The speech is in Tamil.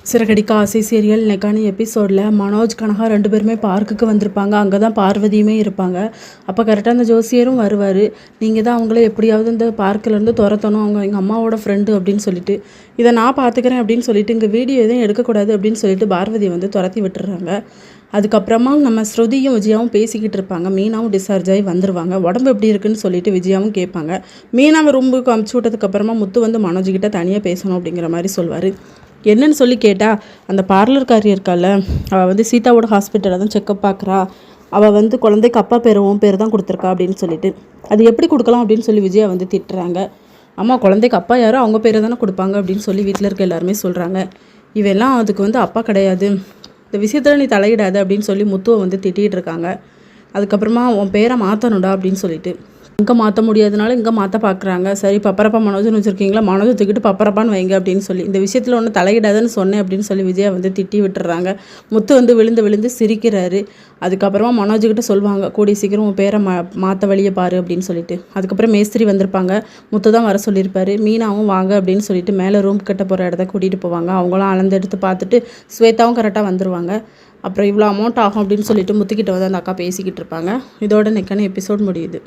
சிறகடிக்க ஆசை சீரியல் இன்னைக்கான எபிசோடில் மனோஜ் கனகா 2 பேருமே பார்க்குக்கு வந்திருப்பாங்க. அங்கே தான் பார்வதியுமே இருப்பாங்க. அப்போ கரெக்டாக அந்த ஜோசியரும் வருவார். நீங்கள் தான் அவங்கள எப்படியாவது இந்த பார்க்கிலேருந்து துரத்தணும், அவங்க எங்கள் அம்மாவோட ஃப்ரெண்டு அப்படின்னு சொல்லிட்டு, இதை நான் பார்த்துக்கிறேன் அப்படின்னு சொல்லிட்டு இங்கே வீடியோ எதுவும் எடுக்கக்கூடாது அப்படின்னு சொல்லிட்டு பார்வதியை வந்து துரத்தி விட்டுறாங்க. அதுக்கப்புறமா நம்ம ஸ்ருதியும் விஜயாவும் பேசிக்கிட்டு இருப்பாங்க. மீனாவும் டிஸ்சார்ஜ் ஆகி வந்துடுவாங்க. உடம்பு எப்படி இருக்குன்னு சொல்லிட்டு விஜயாவும் கேட்பாங்க. மீனாவை ரூமுக்கு அமுச்சு விட்டதுக்கப்புறமா முத்து வந்து மனோஜ்கிட்ட தனியாக பேசணும் அப்படிங்கிற மாதிரி சொல்வார். என்னன்னு சொல்லி கேட்டால், அந்த பார்லர்காரி இருக்கால, அவள் வந்து சீதாவோட ஹாஸ்பிட்டலில் தான் செக்கப் பார்க்குறா. அவள் வந்து குழந்தைக்கு அப்பா பேர் உன் பேர் தான் கொடுத்துருக்கா அப்படின்னு சொல்லிட்டு, அது எப்படி கொடுக்கலாம் அப்படின்னு சொல்லி விஜயா வந்து திட்டுறாங்க. அம்மா, குழந்தைக்கு அப்பா யாரோ அவங்க பேரை தானே கொடுப்பாங்க அப்படின்னு சொல்லி வீட்டில் இருக்க எல்லாருமே சொல்கிறாங்க. இவெல்லாம் அதுக்கு வந்து அப்பா கிடையாது, இந்த விஷயத்தில் நீ தலையிடாது அப்படின்னு சொல்லி முத்துவை வந்து திட்டிகிட்டு இருக்காங்க. அதுக்கப்புறமா உன் பேரை மாற்றணுடா அப்படின்னு சொல்லிட்டு, இங்கே மாற்ற முடியாதனால இங்கே மாற்ற பார்க்குறாங்க. சரி, பப்பரப்பா மனோஜ்னு வச்சுருக்கீங்களா, மனோஜை தூக்கிட்டு பப்பரப்பான்னு வைங்க அப்படின்னு சொல்லி, இந்த விஷயத்தில் ஒன்று தலையிடாதுன்னு சொன்னேன் அப்படின்னு சொல்லி விஜயா வந்து திட்டி விட்டுறாங்க. முத்து வந்து விழுந்து விழுந்து சிரிக்கிறாரு. அதுக்கப்புறமா மனோஜ்கிட்ட சொல்லுவாங்க, கூடிய சீக்கிரம் உன் பேரை மாற்ற வழியை பாரு அப்படின்னு சொல்லிட்டு. அதுக்கப்புறம் மேஸ்திரி வந்திருப்பாங்க. முத்து தான் வர சொல்லியிருப்பாரு. மீனாவும் வாங்க அப்படின்னு சொல்லிட்டு மேலே ரூம் கட்ட போகிற இடத்த கூட்டிகிட்டு போவாங்க. அவங்களாம் அளந்து எடுத்து பார்த்துட்டு ஸ்வேதாவும் கரெக்டாக வந்துடுவாங்க. அப்புறம் இவ்வளோ அமௌண்ட் ஆகும் அப்படின்னு சொல்லிட்டு முத்துக்கிட்ட வந்து அந்த அக்கா பேசிக்கிட்டு இருப்பாங்க. இதோட இன்னைக்கான எபிசோட் முடியுது.